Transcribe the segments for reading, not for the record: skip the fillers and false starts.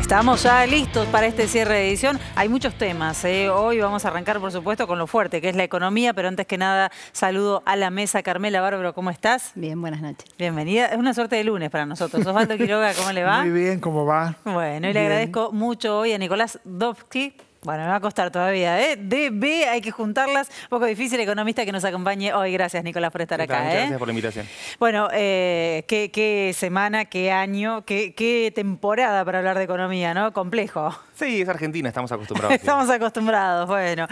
Estamos ya listos para este cierre de edición. Hay muchos temas. Hoy vamos a arrancar, por supuesto, con lo fuerte, que es la economía. Pero antes que nada, saludo a la mesa. Carmela Bárbaro, ¿cómo estás? Bien, buenas noches. Bienvenida. Es una suerte de lunes para nosotros. Osvaldo Quiroga, ¿cómo le va? Muy bien, ¿cómo va? Bueno, y le agradezco mucho hoy a Nicolás Dovsky. Bueno, me va a costar todavía, ¿eh? DB, hay que juntarlas. Un poco difícil, economista que nos acompañe hoy. Gracias, Nicolás, por estar acá. Muchas gracias por la invitación. Bueno, qué semana, qué año, qué temporada para hablar de economía, ¿no? Complejo. Sí, es Argentina, estamos acostumbrados. Estamos acostumbrados, bueno.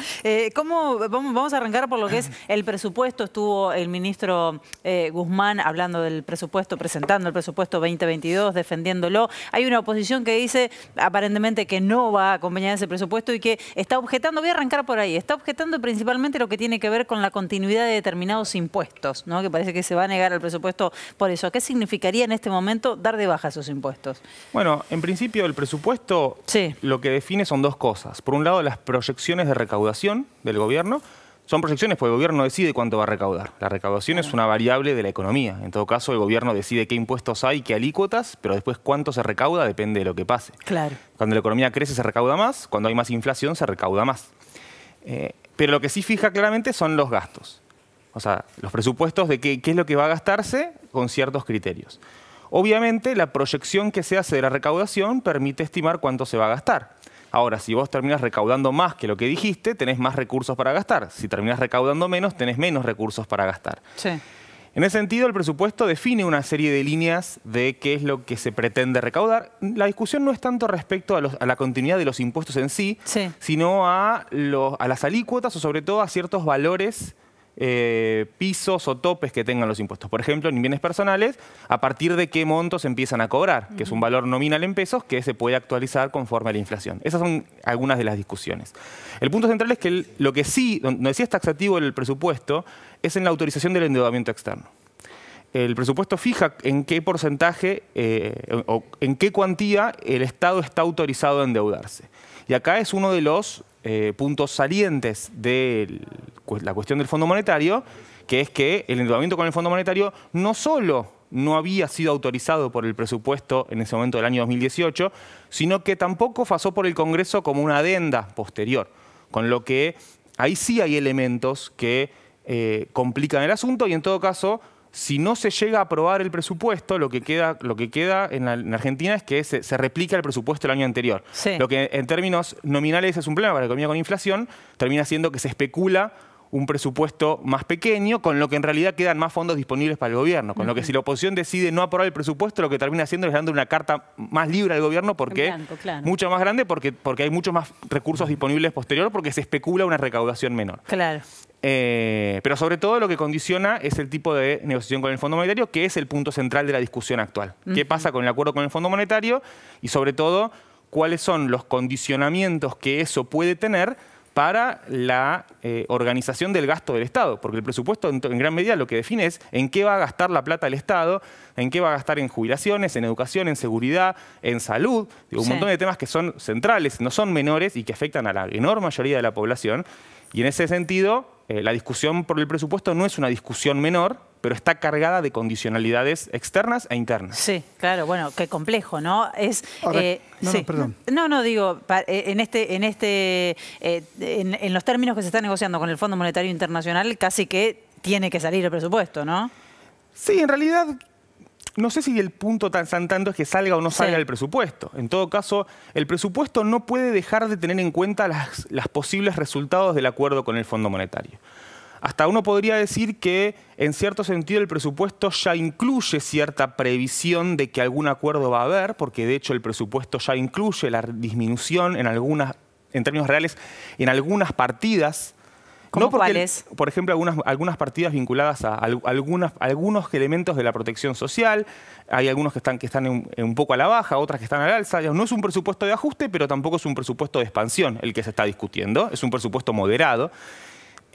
Vamos a arrancar por lo que es el presupuesto. Estuvo el ministro Guzmán hablando del presupuesto, presentando el presupuesto 2022, defendiéndolo. Hay una oposición que dice aparentemente que no va a acompañar ese presupuesto y que está objetando, voy a arrancar por ahí, está objetando principalmente lo que tiene que ver con la continuidad de determinados impuestos, ¿no? Que parece que se va a negar al presupuesto por eso. ¿Qué significaría en este momento dar de baja esos impuestos? Bueno, en principio el presupuesto lo que define son dos cosas. Por un lado, las proyecciones de recaudación del gobierno. Son proyecciones porque el gobierno decide cuánto va a recaudar. La recaudación es una variable de la economía. En todo caso, el gobierno decide qué impuestos hay, qué alícuotas, pero después cuánto se recauda depende de lo que pase. Claro. Cuando la economía crece se recauda más, cuando hay más inflación se recauda más. Pero lo que sí fija claramente son los gastos. O sea, los presupuestos de qué es lo que va a gastarse con ciertos criterios. Obviamente, la proyección que se hace de la recaudación permite estimar cuánto se va a gastar. Ahora, si vos terminás recaudando más que lo que dijiste, tenés más recursos para gastar. Si terminás recaudando menos, tenés menos recursos para gastar. Sí. En ese sentido, el presupuesto define una serie de líneas de qué es lo que se pretende recaudar. La discusión no es tanto respecto a la continuidad de los impuestos en sí, sino a las alícuotas o sobre todo a ciertos valores pisos o topes que tengan los impuestos. Por ejemplo, en bienes personales, a partir de qué montos empiezan a cobrar, que es un valor nominal en pesos que se puede actualizar conforme a la inflación. Esas son algunas de las discusiones. El punto central es que donde sí es taxativo el presupuesto es en la autorización del endeudamiento externo. El presupuesto fija en qué porcentaje o en qué cuantía el Estado está autorizado a endeudarse. Y acá es uno de los puntos salientes de la cuestión del Fondo Monetario, que es que el endeudamiento con el Fondo Monetario no solo no había sido autorizado por el presupuesto en ese momento del año 2018, sino que tampoco pasó por el Congreso como una adenda posterior. Con lo que ahí sí hay elementos que complican el asunto y en todo caso, si no se llega a aprobar el presupuesto, lo que queda en Argentina es que se replica el presupuesto del año anterior. Sí. Lo que en términos nominales es un problema para la economía con inflación, termina siendo que se especula un presupuesto más pequeño, con lo que en realidad quedan más fondos disponibles para el gobierno. Con lo que si la oposición decide no aprobar el presupuesto, lo que termina haciendo es dando una carta más libre al gobierno, porque mucho más grande, porque hay muchos más recursos disponibles posterior, porque se especula una recaudación menor. Claro. Pero sobre todo lo que condiciona es el tipo de negociación con el Fondo Monetario, que es el punto central de la discusión actual. ¿Qué pasa con el acuerdo con el Fondo Monetario? Y sobre todo, cuáles son los condicionamientos que eso puede tener para la organización del gasto del Estado. Porque el presupuesto en gran medida lo que define es en qué va a gastar la plata el Estado, en qué va a gastar en jubilaciones, en educación, en seguridad, en salud. Un montón de temas que son centrales, no son menores y que afectan a la enorme mayoría de la población. Y en ese sentido, la discusión por el presupuesto no es una discusión menor, pero está cargada de condicionalidades externas e internas. Sí, claro, bueno, qué complejo, ¿no? Perdón. No, digo, en los términos que se está negociando con el Fondo Monetario Internacional, casi que tiene que salir el presupuesto, ¿no? Sí, en realidad, no sé si el punto tanto es que salga o no salga el presupuesto. En todo caso, el presupuesto no puede dejar de tener en cuenta las posibles resultados del acuerdo con el Fondo Monetario. Hasta uno podría decir que, en cierto sentido, el presupuesto ya incluye cierta previsión de que algún acuerdo va a haber, porque de hecho el presupuesto ya incluye la disminución en términos reales, en algunas partidas. ¿Cómo cuáles? Por ejemplo, algunas partidas vinculadas a algunos elementos de la protección social. Hay algunos que están un poco a la baja, otras que están al alza. No es un presupuesto de ajuste, pero tampoco es un presupuesto de expansión el que se está discutiendo. Es un presupuesto moderado.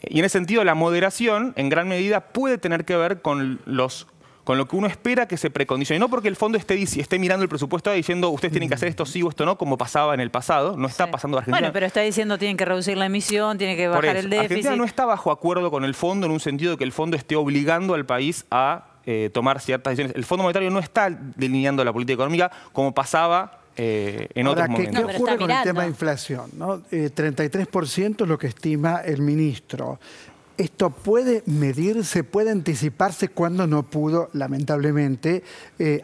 Y en ese sentido, la moderación, en gran medida, puede tener que ver con lo que uno espera que se precondicione. No porque el fondo esté mirando el presupuesto diciendo ustedes tienen que hacer esto sí o esto no, como pasaba en el pasado. No está pasando en Argentina. Bueno, pero está diciendo tienen que reducir la emisión, tienen que bajar el déficit. Argentina no está bajo acuerdo con el fondo en un sentido de que el fondo esté obligando al país a tomar ciertas decisiones. El Fondo Monetario no está delineando la política económica como pasaba en otros momentos. ¿Qué ocurre con el tema de inflación, ¿no? 33% es lo que estima el ministro. ¿Esto puede medirse, puede anticiparse cuando no pudo, lamentablemente,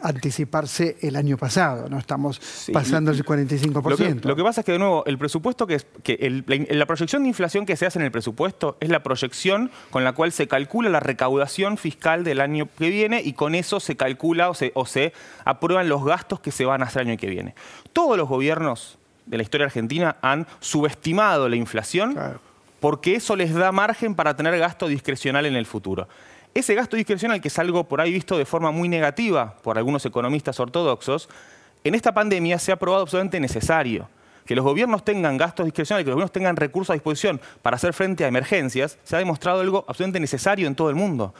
anticiparse el año pasado? ¿No? Estamos pasando el 45%. Lo que pasa es que, de nuevo, el presupuesto la proyección de inflación que se hace en el presupuesto es la proyección con la cual se calcula la recaudación fiscal del año que viene y con eso se calcula o se aprueban los gastos que se van a hacer el año que viene. Todos los gobiernos de la historia argentina han subestimado la inflación. Claro. Porque eso les da margen para tener gasto discrecional en el futuro. Ese gasto discrecional, que es algo por ahí visto de forma muy negativa por algunos economistas ortodoxos, en esta pandemia se ha probado absolutamente necesario. Que los gobiernos tengan gastos discrecionales, que los gobiernos tengan recursos a disposición para hacer frente a emergencias, se ha demostrado algo absolutamente necesario en todo el mundo.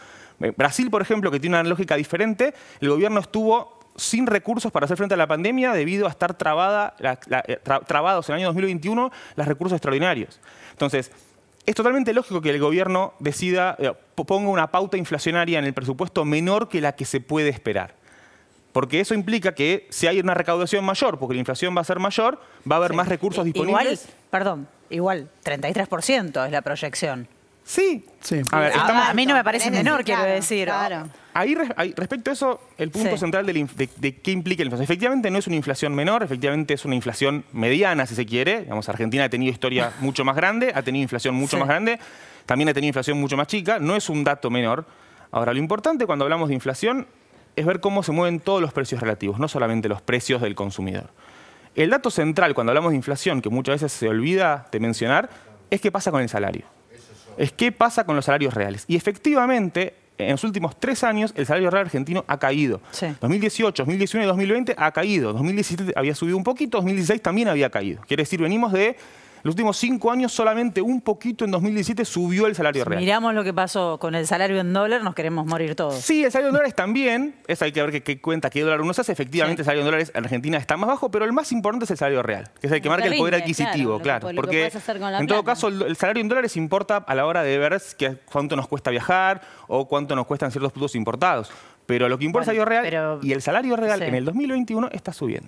Brasil, por ejemplo, que tiene una lógica diferente, el gobierno estuvo sin recursos para hacer frente a la pandemia debido a estar trabados en el año 2021 los recursos extraordinarios. Entonces, es totalmente lógico que el gobierno ponga una pauta inflacionaria en el presupuesto menor que la que se puede esperar. Porque eso implica que si hay una recaudación mayor, porque la inflación va a ser mayor, va a haber más recursos disponibles. Igual, 33% es la proyección. Sí. A ver, a mí no me parece menor, quiero decir. Claro. Ahí, respecto a eso, el punto central de qué implica la inflación. Efectivamente no es una inflación menor, efectivamente es una inflación mediana, si se quiere. Digamos, Argentina ha tenido historia mucho más grande, ha tenido inflación mucho más grande, también ha tenido inflación mucho más chica. No es un dato menor. Ahora, lo importante cuando hablamos de inflación es ver cómo se mueven todos los precios relativos, no solamente los precios del consumidor. El dato central cuando hablamos de inflación, que muchas veces se olvida de mencionar, es qué pasa con el salario. Es qué pasa con los salarios reales. Y efectivamente, en los últimos 3 años, el salario real argentino ha caído. 2018, 2019 y 2020 ha caído. 2017 había subido un poquito, 2016 también había caído. Quiere decir, venimos de los últimos 5 años, solamente un poquito en 2017 subió el salario real. Miramos lo que pasó con el salario en dólar, nos queremos morir todos. Sí, el salario en dólares también. Eso hay que ver qué cuenta, qué dólar uno se hace. Efectivamente, el salario en dólares en Argentina está más bajo, pero el más importante es el salario real, que es el que marca el poder adquisitivo, claro. Porque en todo caso, el salario en dólares importa a la hora de ver cuánto nos cuesta viajar o cuánto nos cuestan ciertos productos importados. Pero lo que importa es el salario real y el salario real en el 2021 está subiendo.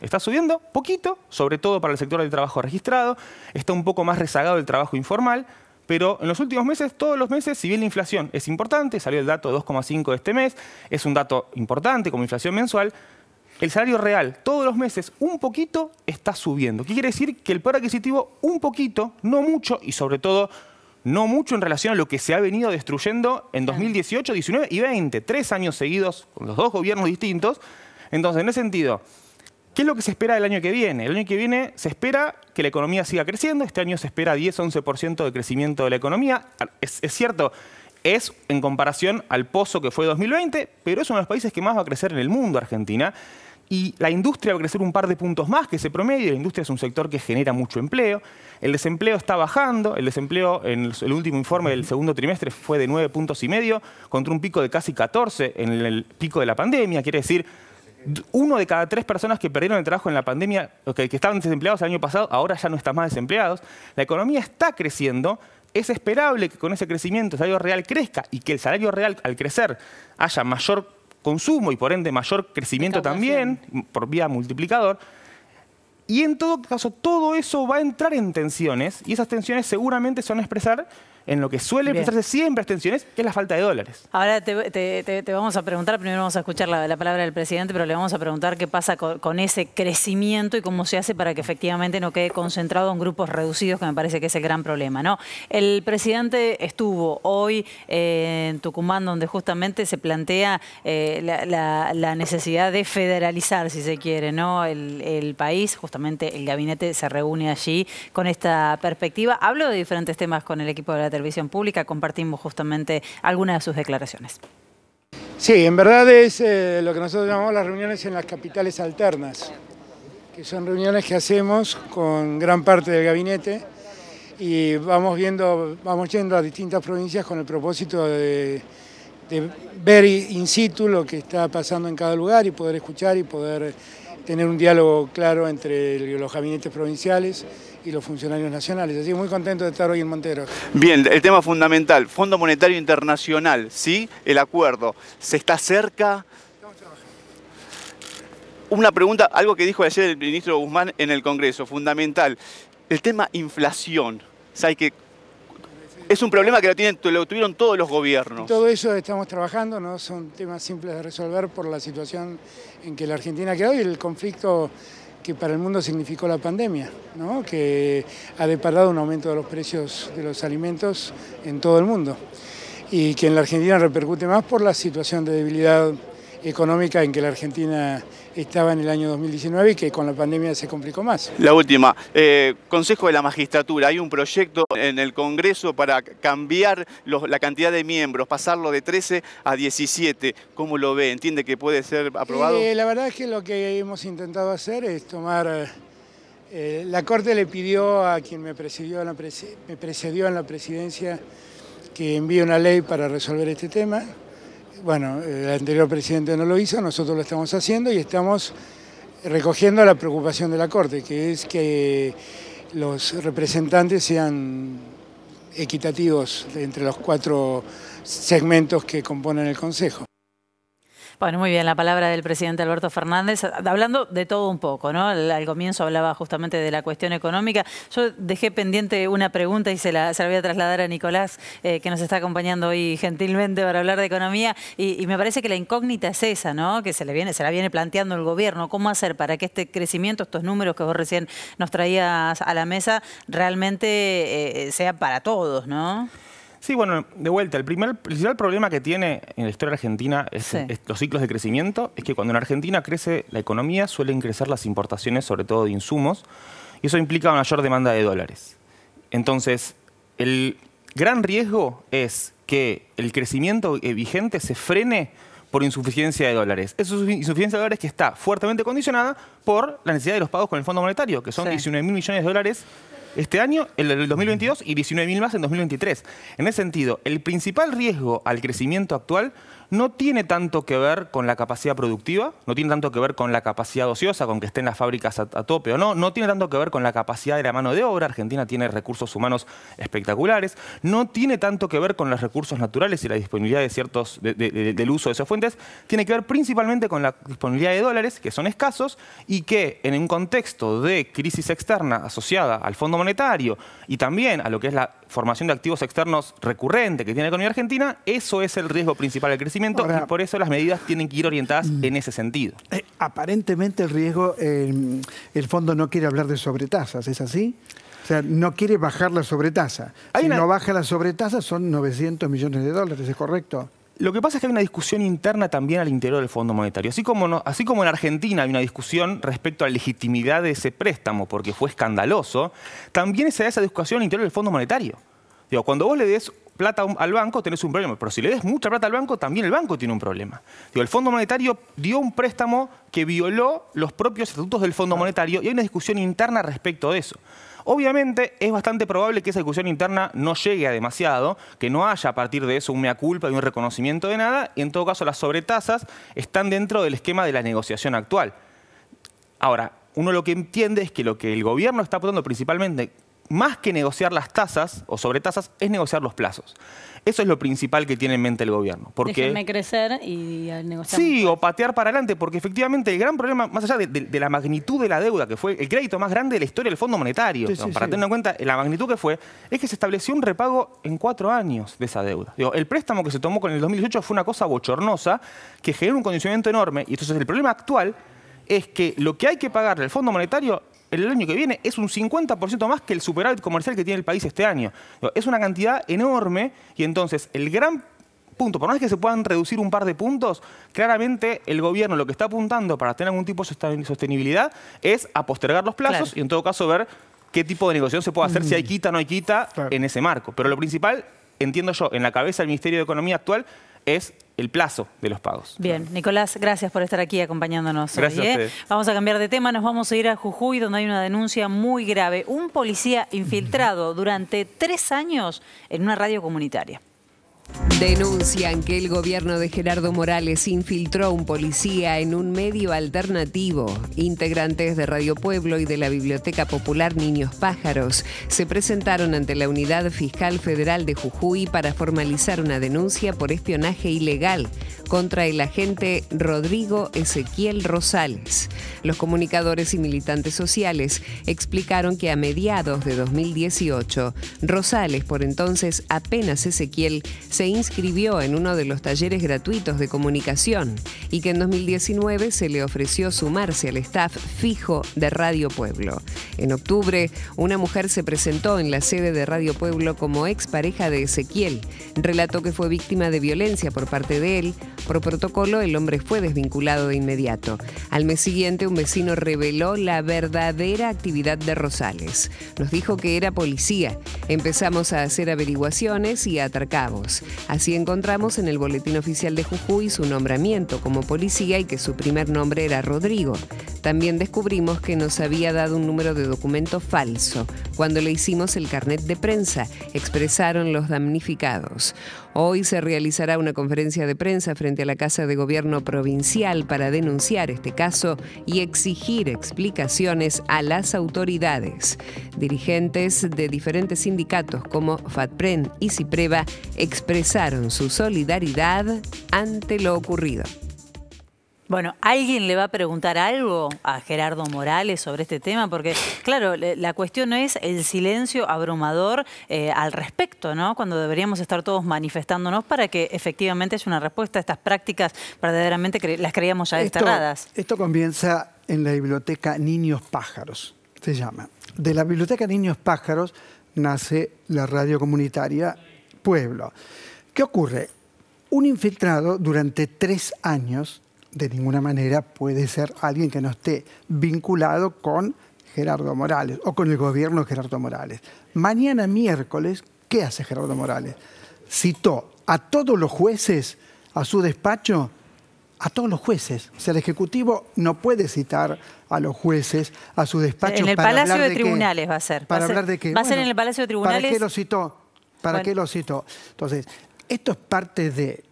Está subiendo poquito, sobre todo para el sector del trabajo registrado. Está un poco más rezagado el trabajo informal. Pero en los últimos meses, todos los meses, si bien la inflación es importante, salió el dato 2,5 de este mes, es un dato importante como inflación mensual, el salario real todos los meses un poquito está subiendo. ¿Qué quiere decir? Que el poder adquisitivo un poquito, no mucho y sobre todo no mucho en relación a lo que se ha venido destruyendo en 2018, 19 y 20. 3 años seguidos con los 2 gobiernos distintos. Entonces, en ese sentido, ¿qué es lo que se espera del año que viene? El año que viene se espera que la economía siga creciendo. Este año se espera 10-11% de crecimiento de la economía. Es cierto, es en comparación al pozo que fue 2020, pero es uno de los países que más va a crecer en el mundo, Argentina. Y la industria va a crecer un par de puntos más que ese promedio. La industria es un sector que genera mucho empleo. El desempleo está bajando. El desempleo en el último informe del segundo trimestre fue de 9,5 puntos contra un pico de casi 14 en el pico de la pandemia. Quiere decir, 1 de cada 3 personas que perdieron el trabajo en la pandemia, que estaban desempleados el año pasado, ahora ya no están más desempleados. La economía está creciendo. Es esperable que con ese crecimiento el salario real crezca y que el salario real, al crecer, haya mayor consumo y por ende mayor crecimiento también, por vía multiplicador. Y en todo caso, todo eso va a entrar en tensiones y esas tensiones seguramente se van a expresar en lo que suele expresarse siempre tensiones, que es la falta de dólares. Ahora te vamos a preguntar, primero vamos a escuchar la palabra del presidente, pero le vamos a preguntar qué pasa con ese crecimiento y cómo se hace para que efectivamente no quede concentrado en grupos reducidos, que me parece que es el gran problema, ¿no? El presidente estuvo hoy en Tucumán, donde justamente se plantea la necesidad de federalizar, si se quiere, ¿no? El país, justamente el gabinete se reúne allí con esta perspectiva. Hablo de diferentes temas con el equipo de la televisión pública, compartimos justamente algunas de sus declaraciones. Sí, en verdad es lo que nosotros llamamos las reuniones en las capitales alternas, que son reuniones que hacemos con gran parte del gabinete y vamos yendo a distintas provincias con el propósito de ver in situ lo que está pasando en cada lugar y poder escuchar y poder tener un diálogo claro entre los gabinetes provinciales y los funcionarios nacionales. Así que muy contento de estar hoy en Monteros. Bien, el tema fundamental, Fondo Monetario Internacional, ¿sí? El acuerdo, ¿se está cerca? Una pregunta, algo que dijo ayer el ministro Guzmán en el Congreso, fundamental. El tema inflación. ¿Sabe que es un problema que lo tuvieron todos los gobiernos? Todo eso estamos trabajando, no son temas simples de resolver por la situación en que la Argentina quedó y el conflicto que para el mundo significó la pandemia, ¿no? Que ha deparado un aumento de los precios de los alimentos en todo el mundo y que en la Argentina repercute más por la situación de debilidad económica en que la Argentina estaba en el año 2019 y que con la pandemia se complicó más. La última, Consejo de la Magistratura, hay un proyecto en el Congreso para cambiar la cantidad de miembros, pasarlo de 13 a 17. ¿Cómo lo ve? ¿Entiende que puede ser aprobado? La verdad es que lo que hemos intentado hacer es tomar... la Corte le pidió a quien me precedió en la presidencia que envíe una ley para resolver este tema. Bueno, el anterior presidente no lo hizo, nosotros lo estamos haciendo y estamos recogiendo la preocupación de la Corte, que es que los representantes sean equitativos entre los 4 segmentos que componen el Consejo. Bueno, muy bien, la palabra del presidente Alberto Fernández, hablando de todo un poco, ¿no? Al comienzo hablaba justamente de la cuestión económica. Yo dejé pendiente una pregunta y se la voy a trasladar a Nicolás, que nos está acompañando hoy gentilmente para hablar de economía. Y me parece que la incógnita es esa, ¿no? Que se la viene planteando el gobierno. ¿Cómo hacer para que este crecimiento, estos números que vos recién nos traías a la mesa, realmente sea para todos, ¿no? Sí, bueno, de vuelta, el principal problema que tiene en la historia argentina es los ciclos de crecimiento, es que cuando en Argentina crece la economía suelen crecer las importaciones, sobre todo de insumos, y eso implica una mayor demanda de dólares. Entonces, el gran riesgo es que el crecimiento vigente se frene por insuficiencia de dólares. Esa insuficiencia de dólares que está fuertemente condicionada por la necesidad de los pagos con el Fondo Monetario, que son 19.000 millones de dólares este año, el 2022, y 19.000 más en 2023. En ese sentido, el principal riesgo al crecimiento actual no tiene tanto que ver con la capacidad productiva, no tiene tanto que ver con la capacidad ociosa, con que estén las fábricas a tope o no, no tiene tanto que ver con la capacidad de la mano de obra. Argentina tiene recursos humanos espectaculares, no tiene tanto que ver con los recursos naturales y la disponibilidad de del uso de esas fuentes, tiene que ver principalmente con la disponibilidad de dólares, que son escasos y que en un contexto de crisis externa asociada al Fondo Monetario y también a lo que es la formación de activos externos recurrente que tiene la economía argentina, eso es el riesgo principal del crecimiento. Ahora, y por eso las medidas tienen que ir orientadas en ese sentido. Aparentemente el riesgo, el fondo no quiere hablar de sobretasas, ¿es así? O sea, no quiere bajar la sobretasa. Si no baja la sobretasa son 900 millones de dólares, ¿es correcto? Lo que pasa es que hay una discusión interna también al interior del Fondo Monetario. Así como en Argentina hay una discusión respecto a la legitimidad de ese préstamo porque fue escandaloso, también se da esa discusión al interior del Fondo Monetario. Digo, cuando vos le des plata al banco tenés un problema, pero si le des mucha plata al banco, también el banco tiene un problema. Digo, el Fondo Monetario dio un préstamo que violó los propios estatutos del Fondo Monetario y hay una discusión interna respecto de eso. Obviamente es bastante probable que esa discusión interna no llegue a demasiado, que no haya a partir de eso un mea culpa y un reconocimiento de nada, y en todo caso las sobretasas están dentro del esquema de la negociación actual. Ahora, uno lo que entiende es que lo que el gobierno está apuntando principalmente, más que negociar las tasas o sobretasas, es negociar los plazos. Eso es lo principal que tiene en mente el gobierno. Porque, déjenme crecer y negociar. Sí, o patear para adelante, porque efectivamente el gran problema, más allá de la magnitud de la deuda, que fue el crédito más grande de la historia del Fondo Monetario, para tener en cuenta la magnitud que fue, es que se estableció un repago en 4 años de esa deuda. Digo, el préstamo que se tomó con el 2018 fue una cosa bochornosa, que generó un condicionamiento enorme, y entonces el problema actual es que lo que hay que pagarle al Fondo Monetario el año que viene es un 50% más que el superávit comercial que tiene el país este año. Es una cantidad enorme y entonces el gran punto, por más que se puedan reducir un par de puntos, claramente el gobierno lo que está apuntando para tener algún tipo de sostenibilidad es a postergar los plazos y en todo caso ver qué tipo de negociación se puede hacer, si hay quita o no hay quita en ese marco. Pero lo principal, entiendo yo, en la cabeza del Ministerio de Economía actual es el plazo de los pagos. Bien, Nicolás, gracias por estar aquí acompañándonos hoy. Gracias a ustedes. Vamos a cambiar de tema, nos vamos a ir a Jujuy, donde hay una denuncia muy grave. Un policía infiltrado durante 3 años en una radio comunitaria. Denuncian que el gobierno de Gerardo Morales infiltró a un policía en un medio alternativo. Integrantes de Radio Pueblo y de la Biblioteca Popular Niños Pájaros se presentaron ante la Unidad Fiscal Federal de Jujuy para formalizar una denuncia por espionaje ilegal contra el agente Rodrigo Ezequiel Rosales. Los comunicadores y militantes sociales explicaron que a mediados de 2018, Rosales, por entonces apenas Ezequiel, se inscribió en uno de los talleres gratuitos de comunicación y que en 2019 se le ofreció sumarse al staff fijo de Radio Pueblo. En octubre, una mujer se presentó en la sede de Radio Pueblo como expareja de Ezequiel. Relató que fue víctima de violencia por parte de él. Por protocolo, el hombre fue desvinculado de inmediato. Al mes siguiente, un vecino reveló la verdadera actividad de Rosales. Nos dijo que era policía. Empezamos a hacer averiguaciones y a atar cabos. Así encontramos en el Boletín Oficial de Jujuy su nombramiento como policía y que su primer nombre era Rodrigo. También descubrimos que nos había dado un número de documento falso cuando le hicimos el carnet de prensa, expresaron los damnificados. Hoy se realizará una conferencia de prensa frente a la Casa de Gobierno Provincial para denunciar este caso y exigir explicaciones a las autoridades. Dirigentes de diferentes sindicatos como FATPREN y CIPREVA expresaron su solidaridad ante lo ocurrido. Bueno, ¿alguien le va a preguntar algo a Gerardo Morales sobre este tema? Porque, claro, la cuestión es el silencio abrumador al respecto, ¿no? Cuando deberíamos estar todos manifestándonos para que efectivamente haya una respuesta a estas prácticas verdaderamente las creíamos ya desterradas. Esto comienza en la Biblioteca Niños Pájaros, se llama. De la Biblioteca Niños Pájaros nace la radio comunitaria Pueblo. ¿Qué ocurre? Un infiltrado durante 3 años de ninguna manera puede ser alguien que no esté vinculado con Gerardo Morales o con el gobierno de Gerardo Morales. Mañana miércoles, ¿qué hace Gerardo Morales? Citó a todos los jueces a su despacho, a todos los jueces. O sea, el Ejecutivo no puede citar a los jueces a su despacho. En el para Palacio hablar de Tribunales va a ser. ¿Para hablar de qué? Va a ser en el Palacio de Tribunales. ¿Para qué lo citó? ¿Para qué lo citó? Entonces, esto es parte de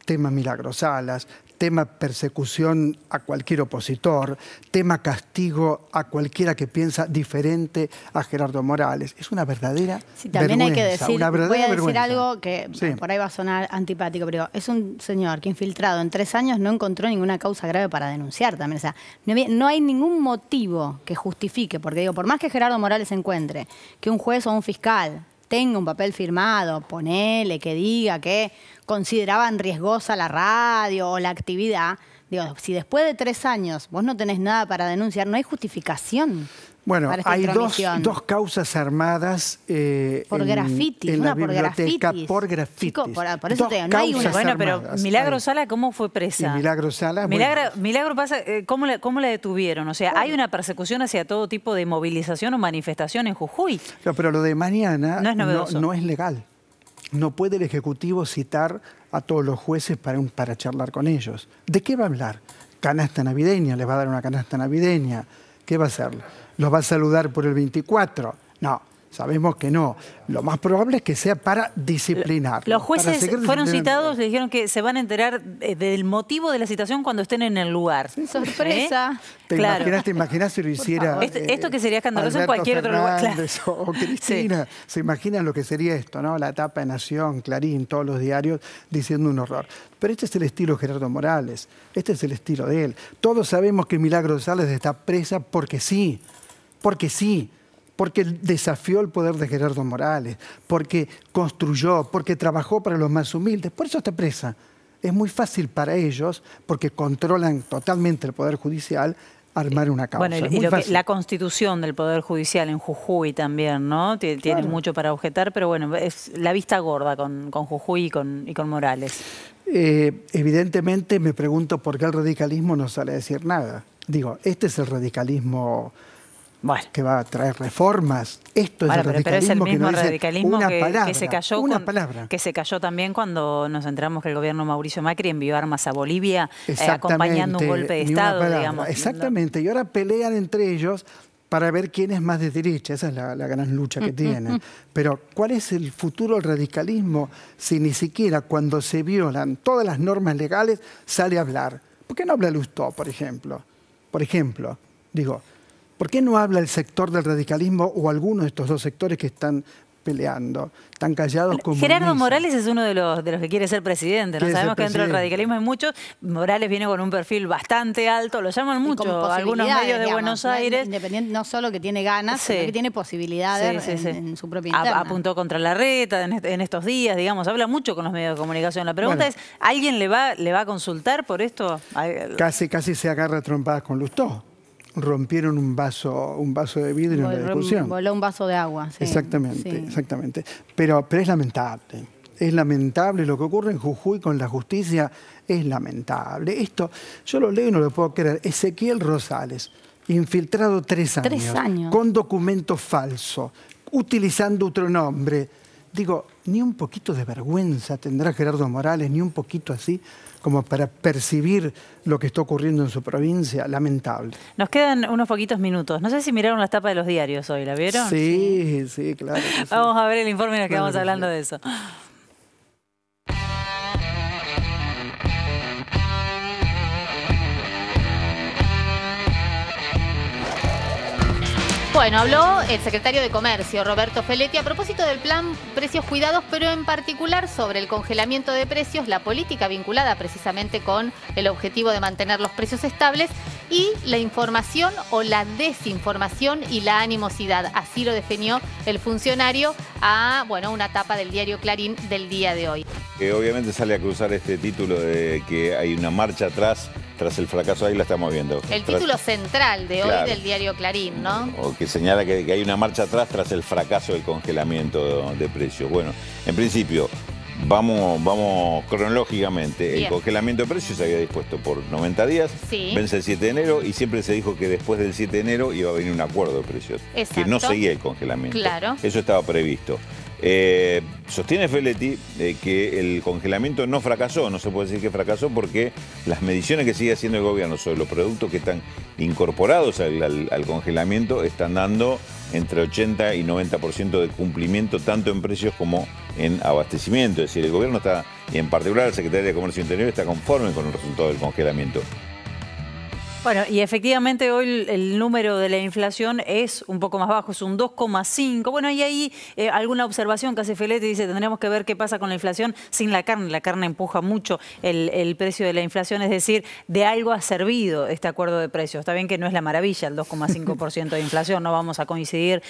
tema Milagro Salas, tema persecución a cualquier opositor, tema castigo a cualquiera que piensa diferente a Gerardo Morales. Es una verdadera también vergüenza, hay que decir, una verdadera voy a decir vergüenza. algo que por ahí va a sonar antipático, pero es un señor que infiltrado en 3 años no encontró ninguna causa grave para denunciar también. O sea, no hay ningún motivo que justifique, porque digo, por más que Gerardo Morales encuentre que un juez o un fiscal tenga un papel firmado, ponele, que diga que consideraban riesgosa la radio o la actividad, digo, si después de 3 años vos no tenés nada para denunciar, no hay justificación. Bueno, hay dos causas armadas por grafitis, en la por biblioteca, grafitis. por grafitis. Chico, por eso te digo, no hay una. Bueno, pero Milagro Sala, ¿cómo fue presa? Y Milagro Sala, Milagro pasa, ¿cómo la detuvieron? O sea, hay una persecución hacia todo tipo de movilización o manifestación en Jujuy. No, pero lo de mañana no es es legal. No puede el Ejecutivo citar a todos los jueces para charlar con ellos. ¿De qué va a hablar? Canasta navideña, les va a dar una canasta navideña. ¿Qué va a hacer? ¿Los va a saludar por el 24? No, sabemos que no. Lo más probable es que sea para disciplinar. Los jueces fueron citados, le dijeron que se van a enterar del motivo de la citación cuando estén en el lugar. ¡Sorpresa! ¿Te imaginas si lo hiciera esto que sería escandaloso Alberto en cualquier otro lugar? Claro. O Cristina. Sí. ¿Se imaginan lo que sería esto, no? La tapa de Nación, Clarín, todos los diarios diciendo un horror. Pero este es el estilo de Gerardo Morales. Este es el estilo de él. Todos sabemos que Milagro Sales está presa porque sí. Porque sí. Porque desafió el poder de Gerardo Morales, porque construyó, porque trabajó para los más humildes. Por eso está presa. Es muy fácil para ellos, porque controlan totalmente el Poder Judicial, armar una causa. Bueno, la constitución del Poder Judicial en Jujuy también, ¿no? Tiene mucho para objetar, pero bueno, es la vista gorda con Jujuy y con Morales. Evidentemente me pregunto por qué el radicalismo no sale a decir nada. Digo, este es el radicalismo que va a traer reformas. Esto es el radicalismo, pero es el mismo radicalismo que se cayó también cuando nos enteramos que el gobierno Mauricio Macri envió armas a Bolivia acompañando un golpe de Estado, digamos. Exactamente, y ahora pelean entre ellos para ver quién es más de derecha. Esa es la gran lucha que tienen. Pero ¿cuál es el futuro del radicalismo si ni siquiera cuando se violan todas las normas legales sale a hablar? ¿Por qué no habla Lustó, por ejemplo? Por ejemplo, digo, ¿por qué no habla el sector del radicalismo o alguno de estos dos sectores que están peleando, tan callados como Gerardo Morales es uno de los que quiere ser presidente, ¿no? Sabemos que dentro del radicalismo hay muchos. Morales viene con un perfil bastante alto, lo llaman mucho algunos medios de Buenos Aires. Independiente, no solo que tiene ganas, sino que tiene posibilidades en su propia interna. Apuntó contra Larreta en estos días, digamos, habla mucho con los medios de comunicación. La pregunta es, ¿alguien le va a consultar por esto? Casi se agarra trompadas con Lustó. Rompieron un vaso de vidrio en la discusión. Voló un vaso de agua. Sí. Exactamente. Pero es lamentable. Es lamentable lo que ocurre en Jujuy con la justicia. Es lamentable. Esto, yo lo leo y no lo puedo creer. Ezequiel Rosales, infiltrado 3 años. 3 años. Con documento falso, utilizando otro nombre. Digo, ni un poquito de vergüenza tendrá Gerardo Morales, ni un poquito así, como para percibir lo que está ocurriendo en su provincia. Lamentable. Nos quedan unos poquitos minutos. No sé si miraron las tapas de los diarios hoy, ¿la vieron? Sí, claro. Vamos a ver el informe y nos quedamos hablando de eso. Bueno, habló el secretario de Comercio, Roberto Feletti, a propósito del plan Precios Cuidados, pero en particular sobre el congelamiento de precios, la política vinculada precisamente con el objetivo de mantener los precios estables y la información o la desinformación y la animosidad. Así lo definió el funcionario a una tapa del diario Clarín del día de hoy. Obviamente sale a cruzar este título de que hay una marcha atrás tras el fracaso, ahí la estamos viendo. El título central de hoy del diario Clarín, ¿no? O que señala que hay una marcha atrás tras el fracaso del congelamiento de precios. Bueno, en principio, vamos cronológicamente. Bien. El congelamiento de precios se había dispuesto por 90 días, vence el 7 de enero y siempre se dijo que después del 7 de enero iba a venir un acuerdo de precios. Exacto. Que no seguía el congelamiento. Claro. Eso estaba previsto. Sostiene Feletti que el congelamiento no fracasó, no se puede decir que fracasó porque las mediciones que sigue haciendo el gobierno sobre los productos que están incorporados al congelamiento están dando entre 80 y 90% de cumplimiento tanto en precios como en abastecimiento. Es decir, el gobierno está, y en particular el secretario de Comercio Interior, está conforme con el resultado del congelamiento. Bueno, y efectivamente hoy el número de la inflación es un poco más bajo, es un 2,5. Bueno, y ahí alguna observación que hace Feletti, dice, tendremos que ver qué pasa con la inflación sin la carne. La carne empuja mucho el precio de la inflación, es decir, de algo ha servido este acuerdo de precios. Está bien que no es la maravilla el 2,5% de inflación, no vamos a coincidir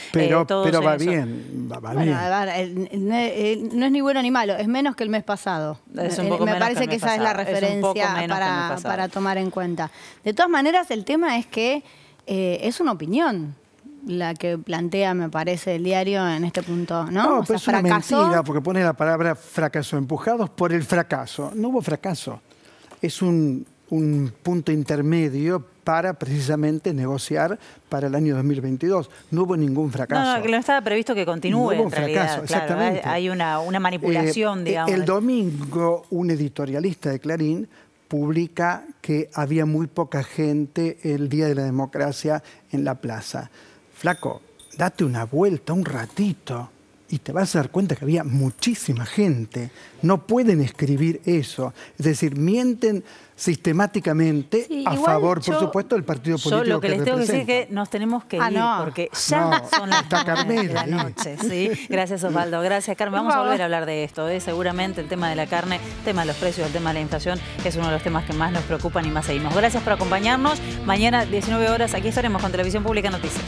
todos pero va en eso. Bien, va bueno, bien. No es ni bueno ni malo, es menos que el mes pasado. Es un poco me menos parece que esa es la referencia para tomar en cuenta. De todas maneras, el tema es que es una opinión la que plantea, me parece, el diario en este punto, ¿no? No, pero es una mentira, porque pone la palabra fracaso, empujados por el fracaso. No hubo fracaso. Es un punto intermedio para precisamente negociar para el año 2022. No hubo ningún fracaso. No, que no estaba previsto que continúe, no hubo en realidad. Fracaso, exactamente. Claro, hay una manipulación, digamos. El domingo, un editorialista de Clarín publica que había muy poca gente el Día de la Democracia en la plaza. Flaco, date una vuelta un ratito y te vas a dar cuenta que había muchísima gente. No pueden escribir eso. Es decir, mienten sistemáticamente a favor, por supuesto, del partido político que Yo lo que les tengo que decir es representan. que nos tenemos que ir, porque ya son las 9 de la noche. ¿Sí? Gracias, Osvaldo. Gracias, Carmen. Vamos a volver a hablar de esto. Seguramente el tema de la carne, el tema de los precios, el tema de la inflación es uno de los temas que más nos preocupan y más seguimos. Gracias por acompañarnos. Mañana, 19 horas, aquí estaremos con Televisión Pública Noticias.